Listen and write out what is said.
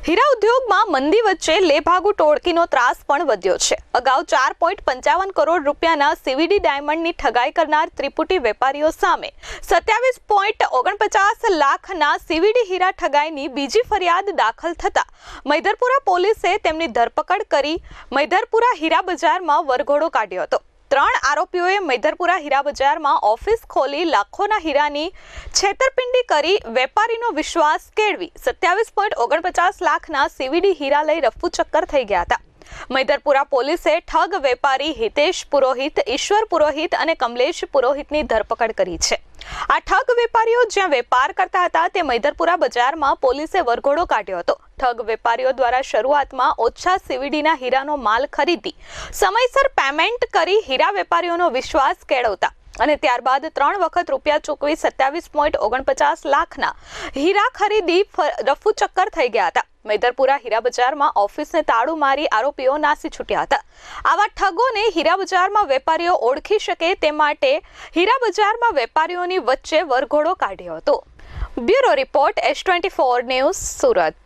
હીરા ઉદ્યોગમાં મંદી વચ્ચે લેભાગુ ટોળકીનો ત્રાસ પણ વધ્યો છે। અગાઉ 4.55 કરોડ રૂપિયાના સીવીડી ડાયમંડની ઠગાઈ કરનાર ત્રિપુટી વેપારીઓ સામે 27.49 લાખના સીવીડી હીરા ઠગાઈની બીજી ફરિયાદ દાખલ થતા મૈદરપુરા પોલીસે તેમની ધરપકડ કરી મૈદરપુરા હીરા બજારમાં વરઘોડો કાઢ્યો હતો। 3 આરોપીઓએ મૈદરપુરા હીરા બજારમાં ઓફિસ ખોલી લાખોના હીરાની છેતરપિંડી કરી વેપારીનો વિશ્વાસ કેળવી 27.49 લાખના સીવીડી હીરા લઈ રફુ ચક્કર થઈ ગયા હતા। મૈદરપુરા પોલીસે ઠગ વેપારી હિતેશ પુરોહિત, ઈશ્વર પુરોહિત અને કમલેશ પુરોહિતની ધરપકડ કરી છે। આ ઠગ વેપારીઓ જ્યાં વેપાર કરતા હતા તે મૈદરપુરા બજારમાં પોલીસે વરઘોડો કાઢ્યો હતો। ઠગ વેપારીઓ દ્વારા શરૂઆતમાં ઓછા સીવીડીના હીરાનો માલ ખરીદી સમયસર પેમેન્ટ કરી હીરા વેપારીઓનો વિશ્વાસ કેળવતા અને ત્યારબાદ 3 વખત રૂપિયા ચૂકવી 27.49 લાખના હીરા ખરીદી રફુ ચક્કર થઈ ગયા હતા। મૈદરપુરા હીરા બજારમાં ઓફિસને તાળું મારી આરોપીઓ નાસી છૂટ્યા હતા। આવા ઠગોને હીરા બજારમાં વેપારીઓ ઓળખી શકે તે માટે હીરા બજારમાં વેપારીઓની વચ્ચે વરઘોડો કાઢ્યો હતો। Bureau report S24 news, Surat.